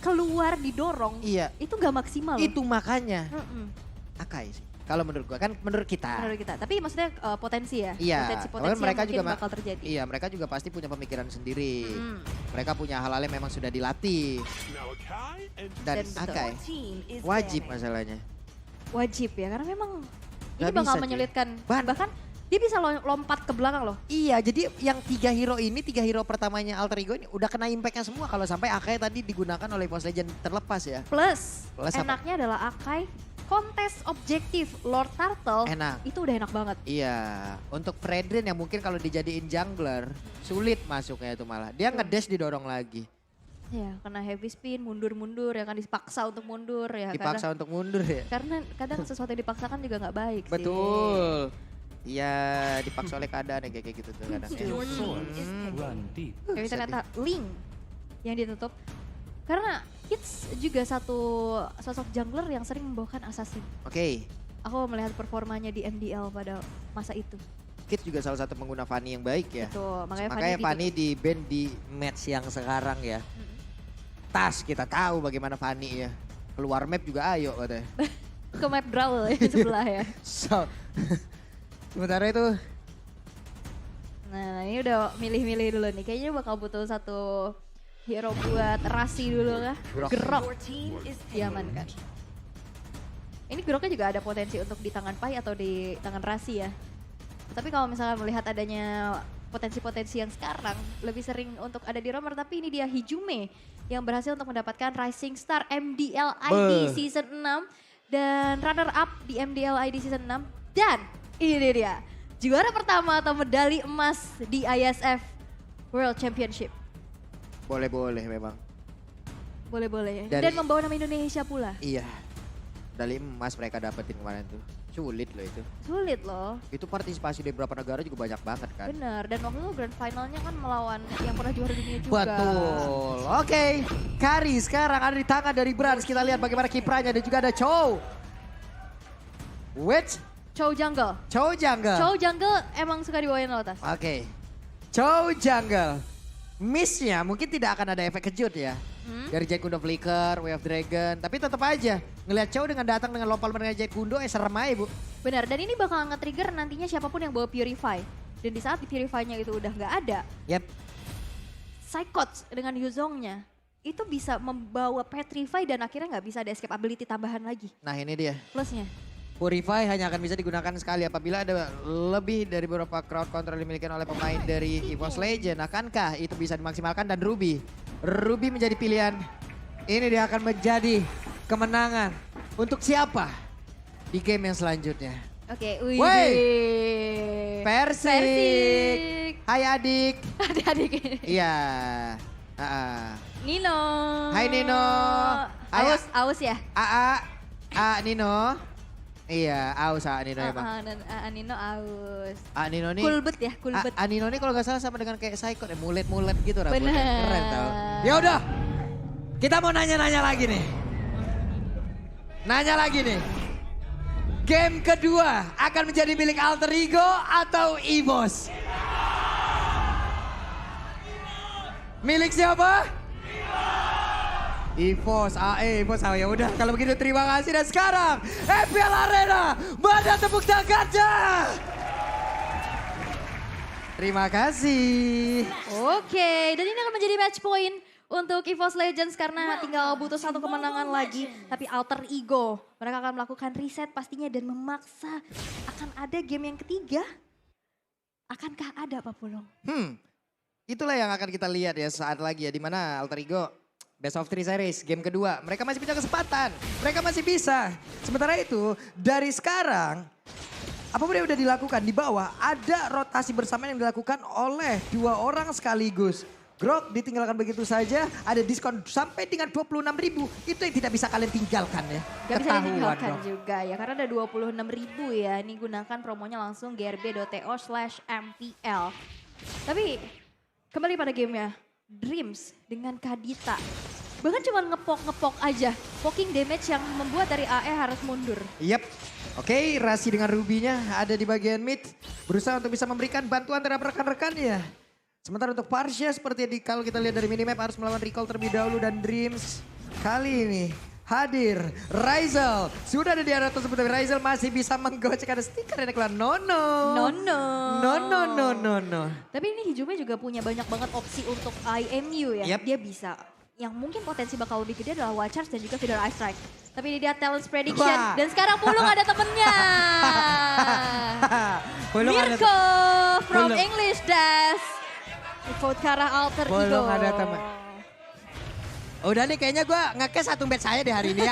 keluar didorong, Iya. itu gak maksimal loh. Itu makanya. Akai sih. Kalau menurut gua kan menurut kita. Menurut kita, tapi maksudnya potensi ya? Iya, Potensi-potensi yang mereka mungkin juga bakal terjadi. Iya, mereka juga pasti punya pemikiran sendiri. Mereka punya hal-hal yang memang sudah dilatih. Dan betul. Akai wajib masalahnya. Wajib ya, karena memang ini Nggak bakal bisa, cuy. menyulitkan. Bahkan dia bisa lompat ke belakang loh. Iya, jadi yang tiga hero pertamanya Alter Ego ini udah kena impactnya semua kalau sampai Akai tadi digunakan oleh Boss Legend terlepas ya. Plus Plus apa? enaknya adalah Akai kontes objektif Lord Turtle Enak. itu udah enak banget. Iya, untuk Fredrin yang mungkin kalau dijadiin jungler sulit masuknya itu malah. Dia ngedash didorong lagi. Ya, kena heavy spin, mundur-mundur, ya kan dipaksa untuk mundur ya. Dipaksa untuk mundur ya. Karena kadang sesuatu yang dipaksakan juga nggak baik sih. Betul. Iya, dipaksa oleh keadaan yang kayak gitu tuh kadang. Tapi ternyata Link yang ditutup. Karena Kids juga satu sosok jungler yang sering membawakan assassin. Oke, Aku melihat performanya di MDL pada masa itu. Kit juga salah satu pengguna Fanny yang baik ya. Betul, makanya Fanny di band di match yang sekarang ya. Tas kita tahu bagaimana Fanny ya. Keluar map juga ayo katanya. ke map Brawl ya sebelah ya. So, sementara itu Nah ini udah milih-milih dulu nih. Kayaknya bakal butuh satu hero buat Rasi dulu kah? Grok. Grok diamankan. Ini Groknya juga ada potensi untuk di tangan Pai atau di tangan Rasi ya. Tapi kalau misalnya melihat adanya potensi-potensi yang sekarang lebih sering untuk ada di Romer, tapi ini dia Hijume yang berhasil untuk mendapatkan Rising Star MDL ID Season 6 dan runner up di MDL ID Season 6. Dan ini dia juara pertama atau medali emas di ISF World Championship. boleh-boleh memang. Boleh-boleh ya. Dari- Dan membawa nama Indonesia pula. Iya. Medali emas mereka dapetin kemarin tuh. Sulit loh itu. Sulit loh. Itu partisipasi dari beberapa negara juga banyak banget kan. Bener. Dan waktu itu grand finalnya kan melawan yang pernah juara dunia juga. Betul. Oke, Kari sekarang ada di tangan dari Brans. Kita lihat bagaimana kiprahnya dan juga ada Chow. Which? Chow Jungle. Chow Jungle. Chow Jungle emang suka dibawain lotas. Oke. Chow Jungle. Missnya mungkin tidak akan ada efek kejut ya. Dari Jet Kundo Flicker, Way of Dragon. Tapi tetap aja ngelihat Chow dengan datang dengan lompat dengan Jet Kundo serem aja bu. Benar, dan ini bakal nge-trigger nantinya siapapun yang bawa Purify. Dan di saat Purify-nya itu udah nggak ada, Yep. Psychots dengan Yuzongnya itu bisa membawa Petrify dan akhirnya nggak bisa ada escape ability tambahan lagi. Nah ini dia. Plusnya. Purify hanya akan bisa digunakan sekali apabila ada lebih dari beberapa crowd control yang dimiliki oleh pemain dari EVOS Legend. Akankah itu bisa dimaksimalkan dan Ruby? Ruby menjadi pilihan. Ini dia akan menjadi kemenangan. Untuk siapa? Di game yang selanjutnya. Oke, Wey! Persik. Persik. Hai adik. Adik-adik ini. Iya. Nino. Hai Nino. Hai, Aus ya? Nino. Iya, aus Nino emang. Nino aus. Nino nih. Kulbet ya, kulbet. Nino nih kalau nggak salah sama dengan kayak Psycho, mulet-mulet gitu rambutnya. Bener. Keren tau. Ya udah, kita mau nanya-nanya lagi nih. Nanya lagi nih. Game kedua akan menjadi milik Alter Ego atau EVOS? Milik siapa? EVOS, EVOS, ya udah kalau begitu terima kasih dan sekarang FPL Arena, mana tepuk tangannya? Terima kasih. Oke, dan ini akan menjadi match point untuk EVOS Legends karena tinggal butuh satu kemenangan lagi. Tapi Alter Ego, mereka akan melakukan reset pastinya dan memaksa akan ada game yang ketiga. Akankah ada Pak Pulung? Itulah yang akan kita lihat ya saat lagi ya, dimana Alter Ego Best of 3 series, game kedua. Mereka masih punya kesempatan, mereka masih bisa. Sementara itu, dari sekarang, apapun yang udah dilakukan di bawah, ada rotasi bersamaan yang dilakukan oleh dua orang sekaligus. Grok ditinggalkan begitu saja, ada diskon sampai dengan 26.000. Itu yang tidak bisa kalian tinggalkan ya. Gak bisa ditinggalkan dong. juga ya, karena ada 26.000 ya. Ini gunakan promonya langsung grb.to/mpl. Tapi kembali pada gamenya, Dreams dengan Kadita. Bahkan cuma ngepok-ngepok aja. Poking damage yang membuat dari AE harus mundur. Yep. Oke, Rasi dengan Ruby-nya ada di bagian mid. Berusaha untuk bisa memberikan bantuan terhadap rekan-rekannya. Sementara untuk Parsha seperti kalau kita lihat dari minimap harus melawan recall terlebih dahulu dan Dreams Kali ini hadir Raizal. Sudah ada di area tersebut tapi Raizal masih bisa menggocek ada stiker yang keluar. No. Tapi ini Hijumi juga punya banyak banget opsi untuk IMU ya. Yep. Dia bisa. Yang mungkin potensi bakal lebih gede adalah Wild Charge dan juga Feeder Ice Strike. Tapi ini dia Talents Prediction. Wah. Dan sekarang Pulung ada temennya. Pulung ada- Mirko from Pulung. English Dash. Vote ke arah Alter Ego. Pulung ada temen. Udah nih kayaknya gue nge-cash satu bet saya di hari ini ya.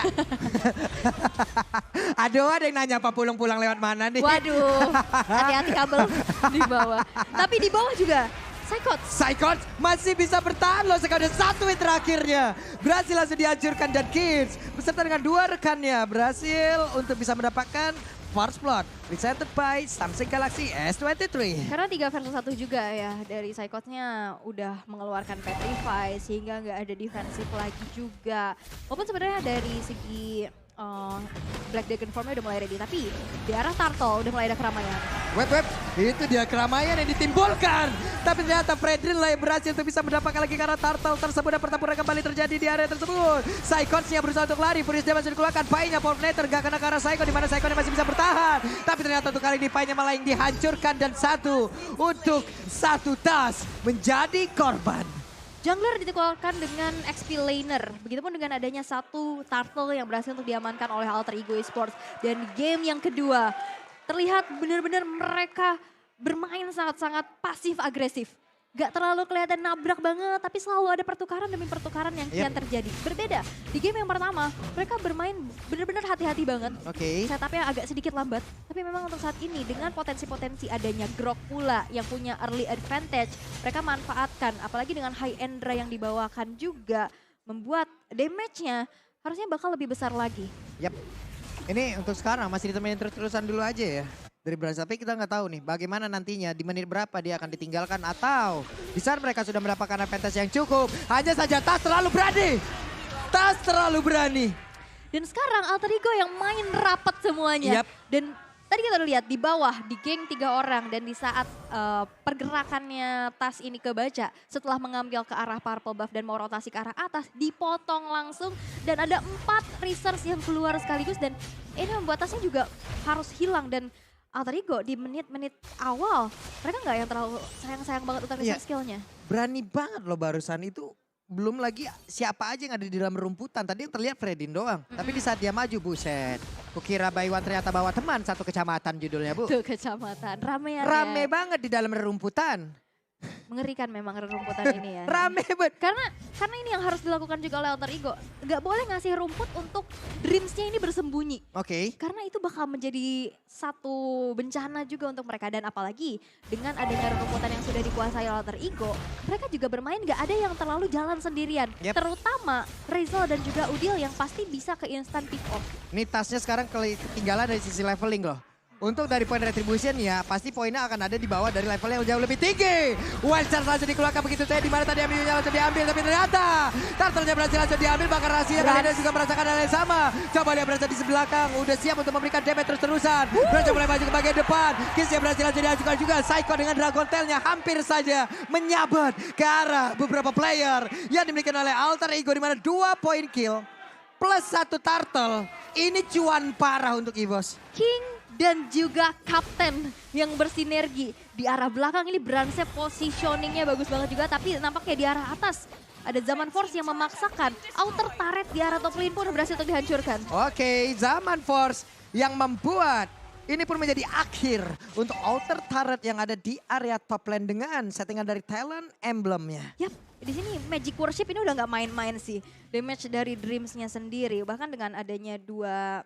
Aduh ada yang nanya apa pulang-pulang lewat mana nih. Waduh, hati-hati kabel di bawah. Tapi di bawah juga Psychot masih bisa bertahan loh sekali satu win terakhirnya. Berhasil langsung dihancurkan dan Kids beserta dengan dua rekannya berhasil untuk bisa mendapatkan First Blood presented by Samsung Galaxy S23. Karena 3 versus 1 juga ya dari Psychotnya udah mengeluarkan Petrify sehingga nggak ada defensif lagi juga. Walaupun sebenarnya dari segi Black Dragon formnya udah mulai ready, tapi di arah Turtle udah mulai ada keramaian. Web, itu dia keramaian yang ditimbulkan. Tapi ternyata Fredrin lah yang berhasil untuk bisa mendapatkan lagi karena Turtle tersebut dan pertempuran kembali terjadi di area tersebut. Psychonsnya berusaha untuk lari, Furious dia masih dikeluarkan. Painya Fortnator gak kena ke arah Psycho di mana Psycho masih bisa bertahan. Tapi ternyata untuk kali ini Painya malah yang dihancurkan dan satu untuk satu tas menjadi korban. Jungler dikeluarkan dengan XP Laner. Begitupun dengan adanya satu Turtle yang berhasil untuk diamankan oleh Alter Ego Esports. Dan game yang kedua terlihat benar-benar mereka bermain sangat-sangat pasif agresif. Gak terlalu kelihatan nabrak banget, tapi selalu ada pertukaran demi pertukaran yang kian terjadi. Berbeda, di game yang pertama mereka bermain benar-benar hati-hati banget. Oke. Setupnya agak sedikit lambat, tapi memang untuk saat ini dengan potensi-potensi adanya Grok pula yang punya early advantage, mereka manfaatkan. Apalagi dengan high Endra yang dibawakan juga, membuat damage-nya harusnya bakal lebih besar lagi. Yap. Ini untuk sekarang masih ditemenin terus-terusan dulu aja ya. Dari Brans, tapi kita nggak tahu nih bagaimana nantinya di menit berapa dia akan ditinggalkan atau di saat mereka sudah mendapatkan advantage yang cukup. Hanya saja Tas terlalu berani. Tas terlalu berani. Dan sekarang Alter Ego yang main rapat semuanya. Yap. Dan tadi kita udah lihat di bawah di geng 3 orang dan di saat pergerakannya Tas ini kebaca setelah mengambil ke arah purple buff dan mau rotasi ke arah atas dipotong langsung dan ada 4 resource yang keluar sekaligus dan ini membuat Tasnya juga harus hilang dan Alter Ego di menit-menit awal mereka nggak yang terlalu sayang-sayang banget untuk resource skillnya. Berani banget loh barusan itu. Belum lagi siapa aja yang ada di dalam rumputan. Tadi yang terlihat Fredin doang. Tapi di saat dia maju, buset. Kukira Baywan ternyata bawa teman satu kecamatan judulnya, Bu. Tuh kecamatan, rame ya. Rame banget di dalam rumputan. Mengerikan memang rumputan ini ya. Rame banget. Karena ini yang harus dilakukan juga oleh Alter Ego. Gak boleh ngasih rumput untuk Dreams-nya ini bersembunyi. Oke. Karena itu bakal menjadi satu bencana juga untuk mereka. Dan apalagi dengan adanya rumputan yang sudah dikuasai oleh Alter Ego. Mereka juga bermain gak ada yang terlalu jalan sendirian. Yep. Terutama Rizal dan juga Udil yang pasti bisa ke instant pick off. Ini tasnya sekarang ketinggalan dari sisi leveling loh. Untuk dari poin retribution ya, pasti poinnya akan ada di bawah dari level yang jauh lebih tinggi. Wild Charge langsung dikeluarkan begitu saja, di mana tadi ambilnya langsung diambil. Tapi ternyata Turtle-nya berhasil langsung diambil, bahkan Rahasia kali ini juga merasakan hal yang sama. Coba dia berada di sebelah belakang, udah siap untuk memberikan damage terus-terusan. Berhasil mulai maju ke bagian depan. Kiss-nya berhasil langsung diajukan juga. Psycho dengan Dragon Tail-nya hampir saja menyabet ke arah beberapa player yang dimiliki oleh Alter Ego, di mana 2 poin kill plus 1 Turtle. Ini cuan parah untuk EVOS. King dan juga Kapten yang bersinergi. Di arah belakang ini Bransnya positioningnya bagus banget juga. Tapi nampaknya di arah atas ada Zaman Force yang memaksakan. Outer turret di arah top lane pun berhasil untuk dihancurkan. Oke, Zaman Force yang membuat ini pun menjadi akhir untuk outer turret yang ada di area top lane dengan settingan dari talent emblemnya. Yap, di sini Magic Worship ini udah nggak main-main sih. Damage dari Dreams-nya sendiri. Bahkan dengan adanya 2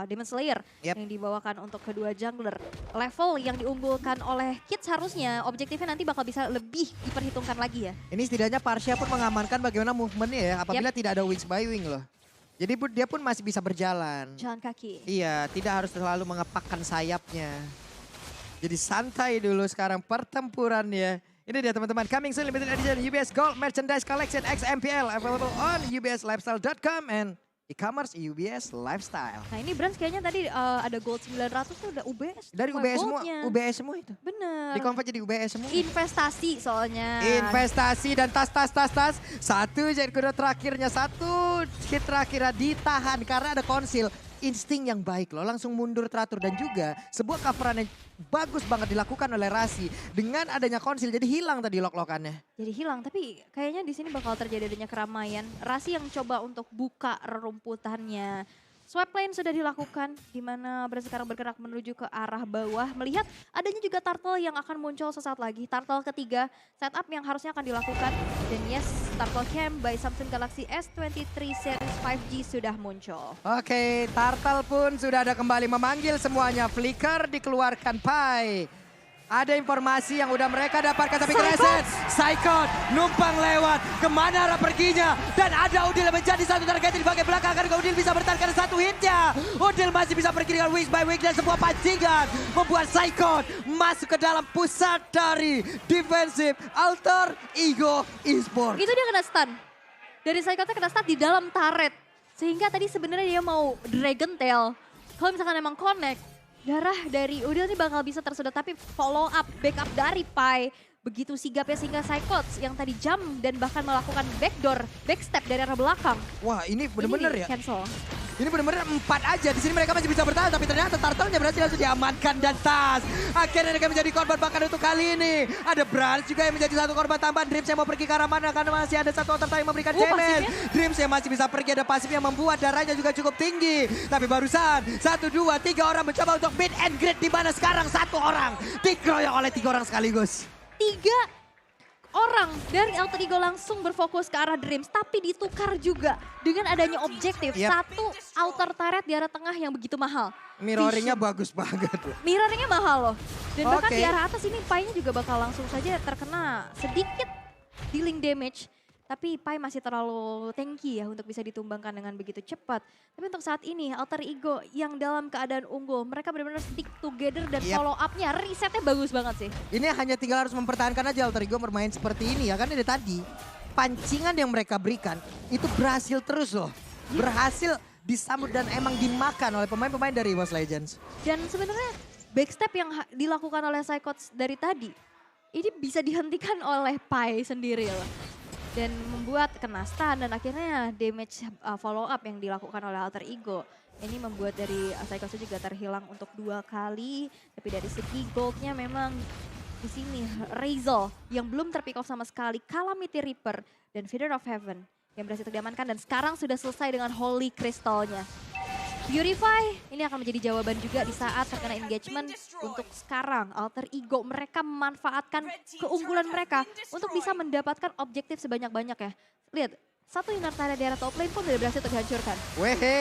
Demon Slayer yang dibawakan untuk kedua jungler. Level yang diunggulkan oleh Kids harusnya objektifnya nanti bakal bisa lebih diperhitungkan lagi ya. Ini setidaknya Parsha pun mengamankan bagaimana movementnya ya apabila tidak ada wings by wing loh. Jadi dia pun masih bisa berjalan. Jalan kaki. Iya, tidak harus terlalu mengepakkan sayapnya. Jadi santai dulu sekarang pertempurannya. Ini dia teman-teman, coming soon limited edition UBS Gold Merchandise Collection XMPL available on ubslifestyle.com and e-commerce, UBS, lifestyle. Nah ini Brands kayaknya tadi ada gold 900 tuh udah UBS. Dari Wah, UBS semua, goldnya. UBS semua itu. Bener. Di-convert jadi UBS semua. Investasi soalnya. Investasi dan tas. Satu jadi kuda terakhirnya, satu hit terakhirnya ditahan karena ada konsil. Insting yang baik loh, langsung mundur teratur dan juga sebuah coveran yang bagus banget dilakukan oleh Rasi dengan adanya konsil jadi hilang tadi lock-lockannya. Jadi hilang, tapi kayaknya di sini bakal terjadi adanya keramaian. Rasi yang coba untuk buka rerumputannya. Swap lane sudah dilakukan, di mana sekarang bergerak menuju ke arah bawah. Melihat adanya juga turtle yang akan muncul sesaat lagi. Turtle ketiga, setup yang harusnya akan dilakukan. Dan yes, turtle camp by Samsung Galaxy S23 Series 5G sudah muncul. Oke, Turtle pun sudah ada kembali memanggil semuanya. Flicker dikeluarkan Pai. Ada informasi yang udah mereka dapatkan tapi keleset. Psychot numpang lewat. Kemana arah perginya? Dan ada Udil yang menjadi satu target di bagian belakang. Karena Udil bisa bertahan karena satu hitnya. Udil masih bisa pergi dengan week by week dan sebuah pancingan. Membuat Psychot masuk ke dalam pusat dari defensif Alter Ego Esports. Itu dia kena stun. Dari Psychotnya kena stun di dalam turret. Sehingga tadi sebenarnya dia mau Dragon Tail. Kalau misalkan emang connect, darah dari Udil ini bakal bisa tersedot, tapi follow up, backup dari Pai. Begitu sigapnya sehingga Psychots yang tadi jump dan bahkan melakukan backdoor, backstep dari arah belakang. Wah ini bener-bener ya. Cancel. Ini benar-benar 4 aja. Di sini mereka masih bisa bertahan, tapi ternyata Turtle-nya berhasil langsung diamankan dan tas. Akhirnya mereka menjadi korban bahkan untuk kali ini. Ada Brands juga yang menjadi satu korban tambahan. Dreams yang mau pergi ke arah mana karena masih ada satu otak yang memberikan damage. Dreams yang masih bisa pergi, ada pasif yang membuat darahnya juga cukup tinggi. Tapi barusan 1, 2, 3 orang mencoba untuk meet and greet, di mana sekarang 1 orang dikeroyok oleh 3 orang sekaligus. 3 orang dari Alter Ego langsung berfokus ke arah Dreams, tapi ditukar juga dengan adanya objektif. Satu outer turret di arah tengah yang begitu mahal. Mirroringnya bagus banget. Mirroringnya mahal loh. Dan bahkan di arah atas ini Pai-nya juga bakal langsung saja terkena sedikit dealing damage. Tapi Pai masih terlalu tanky ya untuk bisa ditumbangkan dengan begitu cepat. Tapi untuk saat ini Alter Ego yang dalam keadaan unggul, mereka benar-benar stick together dan follow up-nya, resetnya bagus banget sih. Ini hanya tinggal harus mempertahankan aja Alter Ego bermain seperti ini ya. Kan dari tadi pancingan yang mereka berikan itu berhasil terus loh. Berhasil disambut dan emang dimakan oleh pemain-pemain dari EVOS Legends. Dan sebenarnya backstep yang dilakukan oleh Psychots dari tadi, ini bisa dihentikan oleh Pai sendiri loh. Dan membuat kena stun dan akhirnya damage follow up yang dilakukan oleh Alter Ego. Ini membuat dari Psychots juga terhilang untuk 2 kali. Tapi dari segi goldnya memang di sini Razel yang belum terpick off sama sekali. Calamity Reaper dan Feeder of Heaven yang berhasil diamankan dan sekarang sudah selesai dengan Holy Crystal-nya. Purify ini akan menjadi jawaban juga di saat terkena engagement. Untuk sekarang Alter Ego mereka memanfaatkan keunggulan mereka untuk bisa mendapatkan objektif sebanyak-banyak ya. Lihat, satu inner turret di area top lane pun sudah berhasil dihancurkan. Wehe,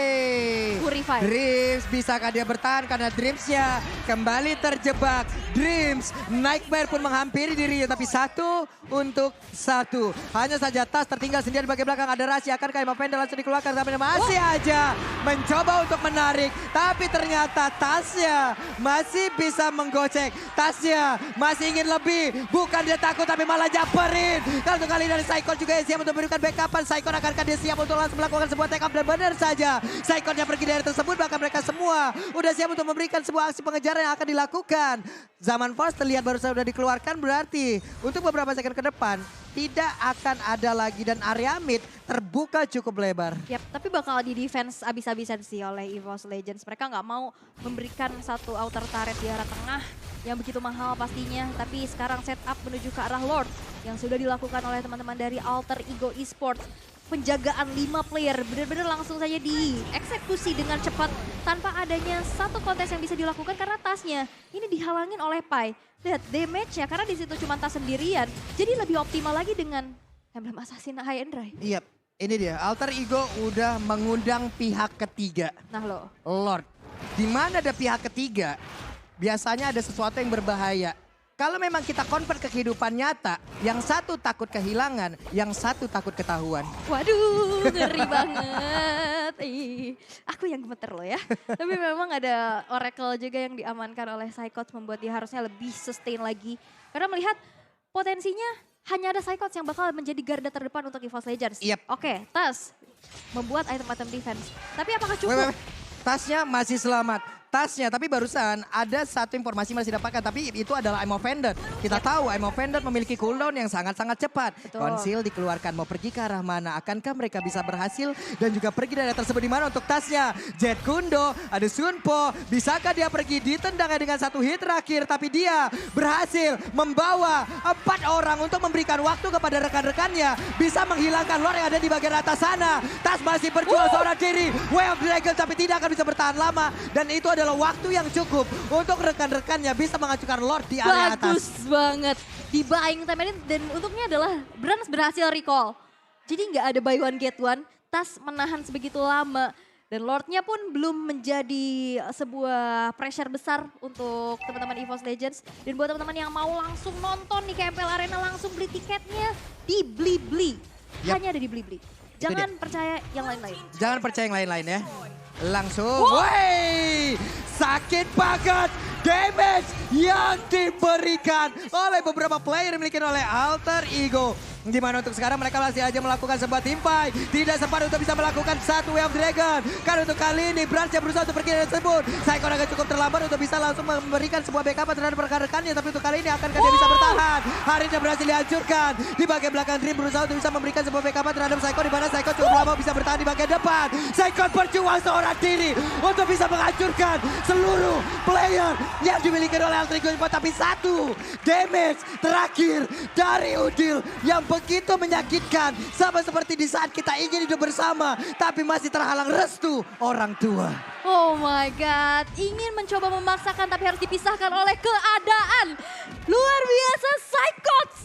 Purify. Dreams bisakah dia bertahan karena Dreamsnya kembali terjebak. Dreams, Nightmare pun menghampiri dirinya tapi 1 untuk 1. Hanya saja Tas tertinggal sendiri di bagian belakang, ada Rasi. Akankah Emma Pendel langsung dikeluarkan tapi masih aja mencoba untuk menarik. Tapi ternyata Tasnya masih bisa menggocek. Tasnya masih ingin lebih, bukan dia takut tapi malah nyamperin. Kalau kali ini dari Psychot juga yang siap untuk memberikan backupan. Psychot akankah dia siap untuk langsung melakukan sebuah take up dan benar saja. Psychot yang pergi dari tersebut bahkan mereka semua udah siap untuk memberikan sebuah aksi pengejaran yang akan dilakukan. Zaman Force terlihat baru saja sudah dikeluarkan, berarti untuk beberapa second ke depan tidak akan ada lagi dan area mid terbuka cukup lebar. Yap, tapi bakal di defense abis-abisan sih oleh EVOS Legends. Mereka nggak mau memberikan satu outer turret di arah tengah yang begitu mahal pastinya. Tapi sekarang setup menuju ke arah Lord yang sudah dilakukan oleh teman-teman dari Alter Ego Esports. Penjagaan 5 player benar-benar langsung saja dieksekusi dengan cepat tanpa adanya satu kontes yang bisa dilakukan karena Tasnya ini dihalangin oleh Pai. Lihat damage-nya karena di situ cuma Tas sendirian. Jadi lebih optimal lagi dengan Emblem Assassin High and Dry. Iya, ini dia. Alter Ego udah mengundang pihak ketiga. Nah lo. Lord. Di mana ada pihak ketiga, biasanya ada sesuatu yang berbahaya. Kalau memang kita convert ke kehidupan nyata, yang satu takut kehilangan, yang satu takut ketahuan. Waduh, ngeri banget. Aku yang gemeter loh ya. Tapi memang ada Oracle juga yang diamankan oleh Psychots membuat dia harusnya lebih sustain lagi. Karena melihat potensinya hanya ada Psychots yang bakal menjadi garda terdepan untuk EVOS Legends. Yep. Oke, Tas. membuat item-item defense. Tapi apakah Wait, cukup? wait, wait. Tasnya masih selamat. Tasnya, tapi barusan ada satu informasi masih dapatkan, tapi itu adalah I'm offended. Kita tahu I'm offended memiliki cooldown yang sangat-sangat cepat. Betul. Konsil dikeluarkan, mau pergi ke arah mana? Akankah mereka bisa berhasil dan juga pergi dari tersebut di mana untuk tasnya? Jet Kundo, ada Sunpo, bisakah dia pergi ditendangnya dengan satu hit terakhir, tapi dia berhasil membawa 4 orang untuk memberikan waktu kepada rekan-rekannya, bisa menghilangkan Lord yang ada di bagian atas sana. Tas masih berjuang seorang diri, Way of Dragon, tapi tidak akan bisa bertahan lama, dan itu adalah waktu yang cukup untuk rekan-rekannya bisa menghancurkan Lord di area Bagus atas. banget. Di buying time ini dan untuknya adalah Brans berhasil recall. Jadi nggak ada buy one get one. Tas menahan sebegitu lama. Dan Lordnya pun belum menjadi sebuah pressure besar untuk teman-teman EVOS Legends. Dan buat teman-teman yang mau langsung nonton di KMPL Arena, langsung beli tiketnya di Blibli. Yap. Hanya ada di Blibli. Jangan percaya yang lain-lain. Jangan percaya yang lain-lain ya. Langsung, wey, sakit banget damage yang diberikan oleh beberapa player dimiliki oleh Alter Ego. Di mana untuk sekarang mereka masih aja melakukan sebuah team fight. Tidak sempat untuk bisa melakukan satu Way of Dragon. Karena untuk kali ini Brans yang berusaha untuk pergi dari tersebut. Saikon agak cukup terlambat untuk bisa langsung memberikan sebuah backup terhadap rekan-rekannya. Tapi untuk kali ini akankah dia bisa bertahan? Harinnya berhasil dihancurkan. Di bagian belakang Dream berusaha untuk bisa memberikan sebuah backup terhadap Saikon. Di mana Saikon cukup lama bisa bertahan di bagian depan. Saikon berjuang seorang diri untuk bisa menghancurkan seluruh player yang dimiliki oleh Alter Ego. Tapi satu damage terakhir dari Udil yang begitu menyakitkan. Sama seperti di saat kita ingin hidup bersama, tapi masih terhalang restu orang tua. Oh my God, ingin mencoba memaksakan tapi harus dipisahkan oleh keadaan. Luar biasa, Psychots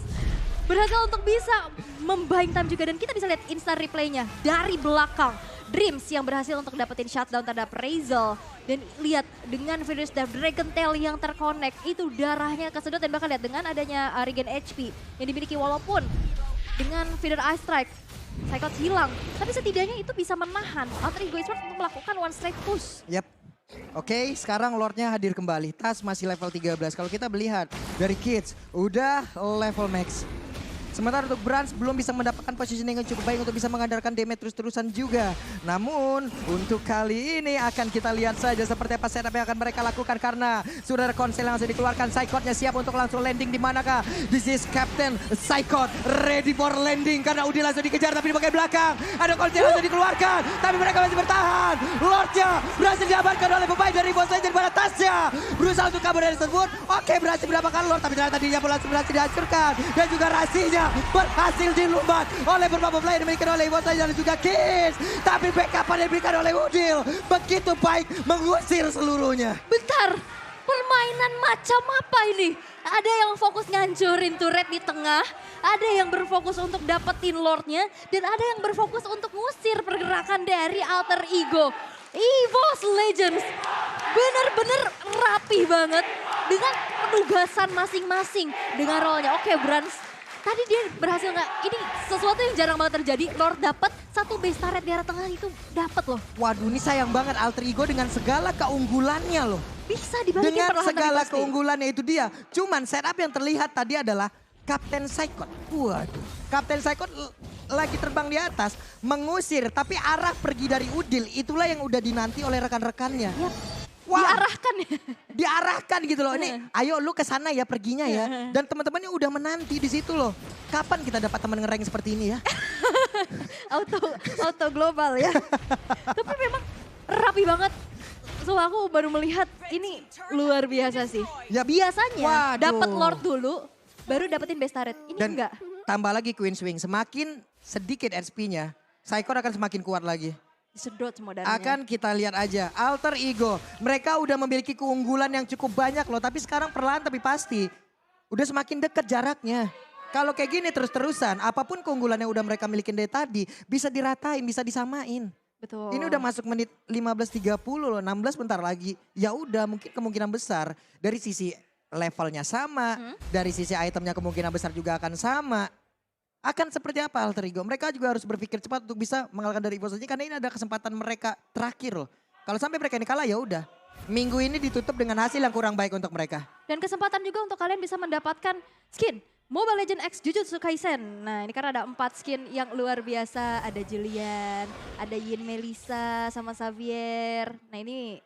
berhasil untuk bisa membayang time juga. Dan kita bisa lihat instant replaynya dari belakang. Dreams yang berhasil untuk dapetin shutdown terhadap Razel. Dan lihat dengan Furious Death Dragon Tail yang terkonek, itu darahnya kesedot. Dan bahkan lihat dengan adanya regen HP yang dimiliki, walaupun dengan Feeder Ice Strike Psychots hilang, tapi setidaknya itu bisa menahan Alter Ego Esports untuk melakukan one strike push. Yap. Oke, sekarang Lordnya hadir kembali. Tas masih level 13. Kalau kita melihat dari Kids, udah level max. Sementara untuk Brans belum bisa mendapatkan positioning yang cukup baik untuk bisa mengandalkan damage terus-terusan juga. Namun untuk kali ini akan kita lihat saja seperti apa setup yang akan mereka lakukan. Karena sudah ada konsel yang langsung dikeluarkan. Psychotnya siap untuk langsung landing di manakah? This is Captain Psychot ready for landing. Karena Udil langsung dikejar tapi di bagian belakang. Ada konsel yang langsung dikeluarkan. Tapi mereka masih bertahan. Lordnya berhasil diamankan oleh pemain dari Boss Legend. Pada tasnya berusaha untuk kabur dari tersebut. Oke, berhasil mendapatkan Lord. Tapi ternyata dirinya pun langsung berhasil dihancurkan. Dan juga rasinya berhasil dilumbat oleh beberapa player dimiliki oleh Iwata dan juga Kids. Tapi backup yang diberikan oleh Udil begitu baik mengusir seluruhnya. Bentar, permainan macam apa ini? Ada yang fokus ngancurin turret di tengah, ada yang berfokus untuk dapetin Lordnya, dan ada yang berfokus untuk ngusir pergerakan dari Alter Ego. EVOS Legends bener-bener rapi banget dengan penugasan masing-masing dengan role-nya. Oke, Brans. Tadi dia berhasil nggak? Ini sesuatu yang jarang banget terjadi. Lord dapat satu base turret di arah tengah itu dapat loh. Waduh, ini sayang banget Alter Ego dengan segala keunggulannya loh. Bisa dibalikin Dengan perlahan segala tapi pasti. keunggulannya itu dia. Cuman setup yang terlihat tadi adalah Kapten Psychot. Waduh, Kapten Psychot lagi terbang di atas, mengusir. Tapi arah pergi dari Udil itulah yang udah dinanti oleh rekan-rekannya. Yap. Wah, Diarahkan ya. diarahkan gitu loh. Ini, ayo lu ke sana ya perginya ya. Dan teman-temannya udah menanti di situ loh. Kapan kita dapat teman ngereng seperti ini ya? auto global ya. Tapi memang rapi banget. So aku baru melihat ini luar biasa sih. Yap. Biasanya Waduh. dapat Lord dulu, baru dapetin base turret. Ini Dan enggak. tambah lagi Queen Swing. Semakin sedikit HP-nya, Psychot akan semakin kuat lagi. Disedot semua darahnya. Akan kita lihat aja. Alter Ego, mereka udah memiliki keunggulan yang cukup banyak loh. Tapi sekarang perlahan tapi pasti. Udah semakin dekat jaraknya. Kalau kayak gini terus-terusan, apapun keunggulan yang udah mereka milikin dari tadi, bisa diratain, bisa disamain. Betul. Ini udah masuk menit 15.30 loh, 16 bentar lagi. Ya udah mungkin kemungkinan besar dari sisi levelnya sama, dari sisi itemnya kemungkinan besar juga akan sama. Akan seperti apa Alter Ego? Mereka juga harus berpikir cepat untuk bisa mengalahkan dari EVOS aja karena ini ada kesempatan mereka terakhir loh. Kalau sampai mereka ini kalah ya udah. Minggu ini ditutup dengan hasil yang kurang baik untuk mereka. Dan kesempatan juga untuk kalian bisa mendapatkan skin Mobile Legends X Jujutsu Kaisen. Nah ini karena ada 4 skin yang luar biasa. Ada Julian, ada Yin Melissa sama Xavier. Nah ini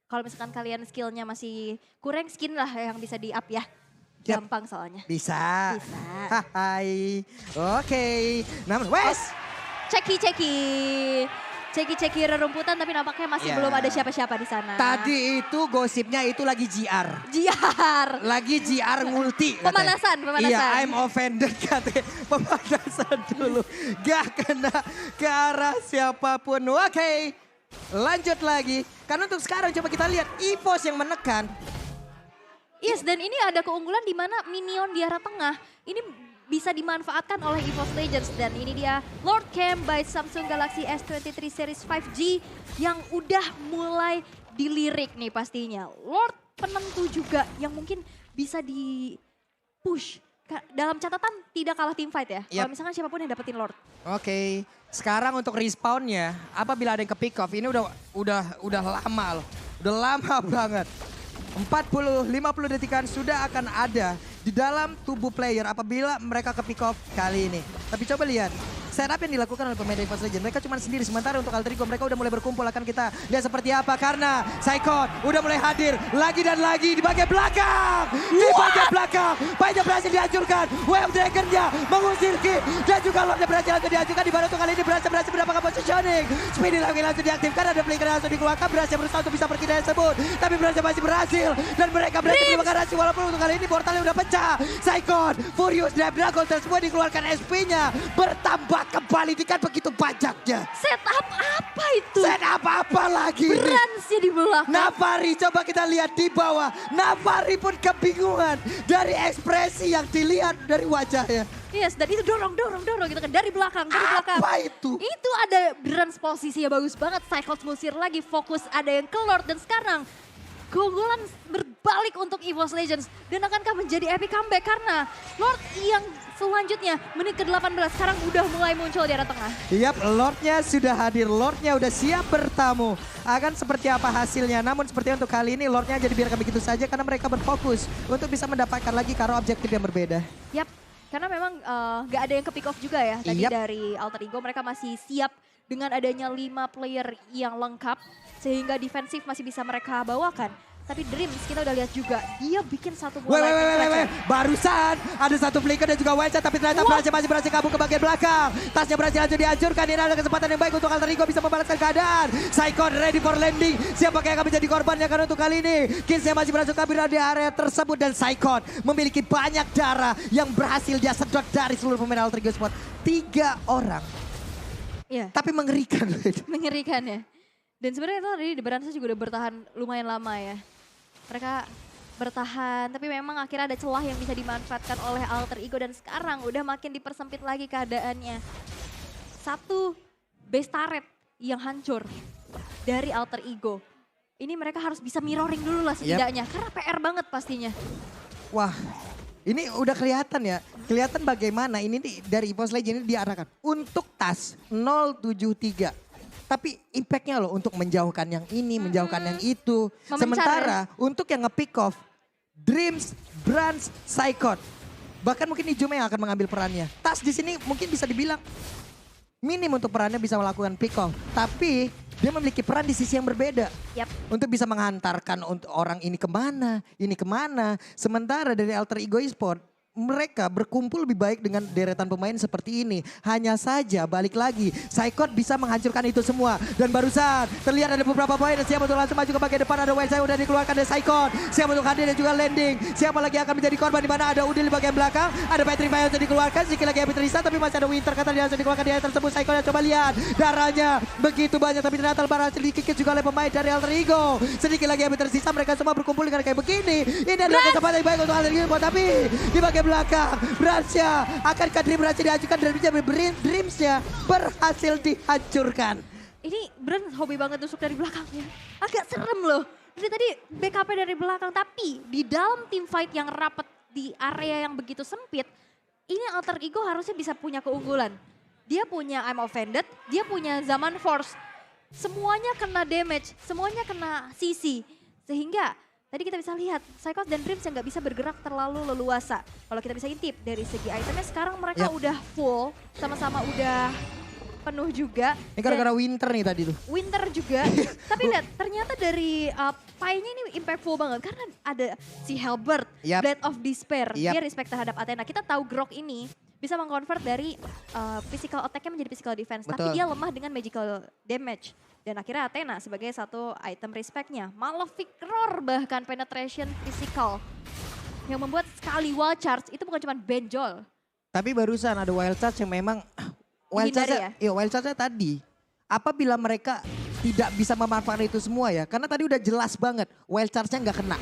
kalau misalkan kalian skillnya masih kurang skin lah yang bisa di up ya. Yap. Gampang soalnya. Bisa. Bisa. Hai. Oke. Namun Wes. Ceki rerumputan tapi nampaknya masih Ya. belum ada siapa-siapa di sana. Tadi itu gosipnya itu lagi GR. Jiar. Lagi GR ngulti katanya. Pemanasan. Iya, I'm offended katanya. Pemanasan dulu. Gak kena ke arah siapapun. Oke, lanjut lagi. Karena untuk sekarang coba kita lihat EVOS yang menekan. Yes, dan ini ada keunggulan di mana minion di arah tengah ini bisa dimanfaatkan oleh EVOS Legends. Dan ini dia Lord Camp by Samsung Galaxy S23 Series 5G yang udah mulai dilirik nih pastinya. Lord penentu juga yang mungkin bisa di push. Dalam catatan tidak kalah teamfight ya. Kalau misalkan siapapun yang dapetin Lord. Oke, sekarang untuk respawnnya, apabila ada yang ke pick off, ini udah lama loh. Udah lama banget. 40-50 detikan sudah akan ada di dalam tubuh player apabila mereka ke pick off kali ini. Tapi coba lihat, setup yang dilakukan oleh pemain EVOS Legends. Mereka cuma sendiri, sementara untuk Alter Ego mereka udah mulai berkumpul. Akan kita lihat seperti apa karena Saikon udah mulai hadir lagi dan lagi di bagian belakang. Di bagian belakang, Paija berhasil dihancurkan. Wave Dragon-nya mengusir Ki dan juga Lord-nya berhasil langsung dihancurkan. Di mana untuk kali ini berhasil mendapatkan positioning. Speedy lagi langsung diaktifkan, ada flicker langsung dikeluarkan. Berhasil berusaha untuk bisa pergi dari tersebut. Tapi berhasil masih berhasil. Dan mereka berhasil menemukan Rashi walaupun untuk kali ini portalnya udah pecah. Saikon, Furious Dragon tersebut dikeluarkan SP-nya. Bertambah kembali dengan begitu banyaknya. Setup apa itu? Setup apa lagi? Beransnya di belakang. Navari coba kita lihat di bawah. Navari pun kebingungan dari ekspresi yang dilihat dari wajahnya. Yes, dan itu dorong gitu kan dari belakang, belakang. Apa itu? Itu ada Brans posisinya bagus banget. Cyclops musir lagi, fokus ada yang ke Lord dan sekarang keunggulan berbalik untuk EVOS Legends. Dan akankah menjadi epic comeback karena Lord yang selanjutnya menit ke-18 sekarang udah mulai muncul di arah tengah. Yap, Lordnya sudah hadir, Lordnya udah siap bertamu. Akan seperti apa hasilnya, namun seperti untuk kali ini Lordnya jadi biarkan begitu saja karena mereka berfokus untuk bisa mendapatkan lagi karo objektif yang berbeda. Yap, karena memang gak ada yang ke pick off juga ya tadi Yap. dari Alter Ego. Mereka masih siap dengan adanya 5 player yang lengkap sehingga defensif masih bisa mereka bawakan. Tapi Dreams kita udah lihat juga, dia bikin satu bola Weh. Barusan ada satu flicker dan juga one shot, tapi ternyata masih berhasil kabur ke bagian belakang. Tasnya berhasil langsung dihancurkan, ini ada kesempatan yang baik untuk Alter Ego bisa membalaskan keadaan. Saikon ready for landing, siapakah yang akan menjadi korbannya karena untuk kali ini. Kinsnya masih berhasil kabur dari area tersebut dan Saikon memiliki banyak darah yang berhasil dia sedot dari seluruh pemain Alter Ego Sport. 3 orang, Iya, tapi mengerikan. mengerikan ya. Dan sebenarnya itu tadi di Beransa juga udah bertahan lumayan lama ya. Mereka bertahan, tapi memang akhirnya ada celah yang bisa dimanfaatkan oleh Alter Ego dan sekarang udah makin dipersempit lagi keadaannya. Satu base turret yang hancur dari Alter Ego. Ini mereka harus bisa mirroring dulu lah setidaknya, karena PR banget pastinya. Wah, ini udah kelihatan ya. Kelihatan bagaimana ini dari EVOS Legends ini diarahkan untuk tas 073. Tapi impactnya loh untuk menjauhkan yang ini, menjauhkan yang itu. Memencar Sementara untuk yang nge-pick off, Dreams, Brans, Saikon. Bahkan mungkin Ijume yang akan mengambil perannya. Tas di sini mungkin bisa dibilang minim untuk perannya bisa melakukan pick off. Tapi dia memiliki peran di sisi yang berbeda. Yap. Untuk bisa menghantarkan untuk orang ini kemana. Sementara dari Alter Ego Esport, mereka berkumpul lebih baik dengan deretan pemain seperti ini. Hanya saja balik lagi, Saikon bisa menghancurkan itu semua. Dan barusan terlihat ada beberapa pemain yang siap untuk langsung maju ke bagian depan. Ada Wensai udah dikeluarkan dari Saikon. Siap untuk hadir dan juga landing. Siapa lagi akan menjadi korban di mana ada Udil di bagian belakang. Ada Patrick Mayo yang dikeluarkan. Sedikit lagi Abit Risa tapi masih ada Winter kata dia langsung dikeluarkan di area tersebut. Saikon yang coba lihat. Darahnya begitu banyak tapi ternyata berhasil dikikis juga oleh pemain dari Alter Ego. Sedikit lagi Abit tersisa, mereka semua berkumpul dengan kayak begini. Ini adalah kesempatan yang baik untuk Alter Ego. Tapi di bagian belakang, Bransnya akankah Dream berhasil dihancurkan dan Dreamsnya berhasil dihancurkan. Ini Brand hobi banget tusuk dari belakangnya. Agak serem loh. Dari tadi BKP dari belakang, tapi di dalam team fight yang rapat di area yang begitu sempit, ini Alter Ego harusnya bisa punya keunggulan. Dia punya I'm Offended, dia punya Zaman Force. Semuanya kena damage, semuanya kena CC. Sehingga tadi kita bisa lihat Psychos dan Dreams yang nggak bisa bergerak terlalu leluasa. Kalau kita bisa intip dari segi itemnya sekarang mereka udah full, sama-sama udah penuh juga. Ini gara-gara winter nih tadi tuh. Winter juga. Tapi lihat ternyata dari Pai-nya ini impactful banget karena ada si Halberd, Blade of Despair. Dia respect terhadap Athena. Kita tahu Grok ini bisa mengkonvert dari physical attack-nya menjadi physical defense. Tapi dia lemah dengan magical damage. Dan akhirnya Athena sebagai satu item respect-nya. Malefic Roar bahkan penetration physical. Yang membuat sekali wild charge itu bukan cuma benjol. Tapi barusan ada wild charge yang memang wild charge-nya tadi. Apabila mereka tidak bisa memanfaatkan itu semua ya. Karena tadi udah jelas banget wild charge-nya nggak kena.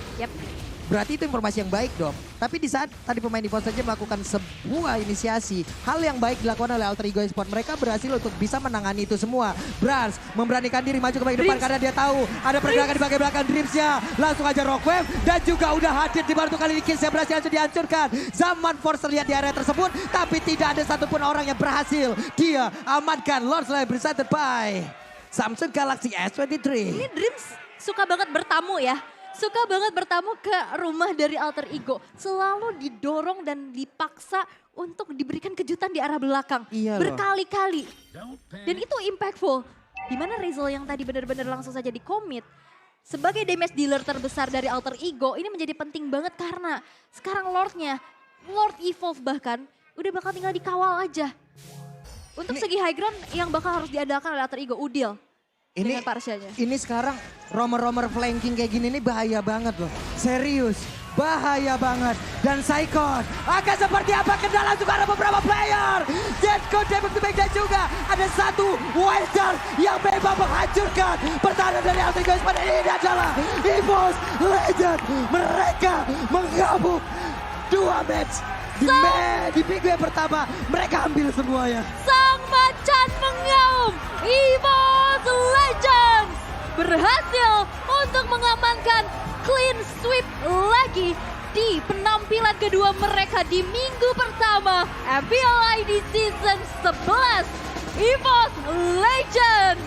Berarti itu informasi yang baik dong. Tapi di saat tadi pemain EVOS saja melakukan sebuah inisiasi. Hal yang baik dilakukan oleh Alter Ego Esports. Mereka berhasil untuk bisa menangani itu semua. Brans memberanikan diri maju ke bagian depan karena dia tahu ada pergerakan di bagian belakang Dreams-nya. Langsung aja Rockwave dan juga udah hadir di baru kali ini Kills yang berhasil langsung dihancurkan. Zaman Force terlihat di area tersebut. Tapi tidak ada satupun orang yang berhasil. Dia amankan Lord Slayer presented by Samsung Galaxy S23. Ini Dreams suka banget bertamu ya. Suka banget bertamu ke rumah dari Alter Ego. Selalu didorong dan dipaksa untuk diberikan kejutan di arah belakang. Berkali-kali. Dan itu impactful. Dimana Rizal yang tadi benar-benar langsung saja di-commit. Sebagai damage dealer terbesar dari Alter Ego ini menjadi penting banget karena sekarang Lord-nya, Lord Evolve bahkan udah bakal tinggal dikawal aja. Untuk segi high ground yang bakal harus diandalkan oleh Alter Ego, Udil. Ini sekarang romer-romer flanking kayak gini nih bahaya banget loh. Serius, bahaya banget. Dan Psychos akan seperti apa kendala juga ada beberapa player. Jetco Debek dan juga ada satu wildcard yang memang menghancurkan pertahanan dari Alter Ego Esports. Ini adalah EVOS Legend. Mereka menggabung 2 match. Di minggu yang pertama mereka ambil semuanya. Sang macan mengaum. EVOS Legends berhasil untuk mengamankan clean sweep lagi di penampilan kedua mereka di minggu pertama MPLID Season 11. EVOS Legends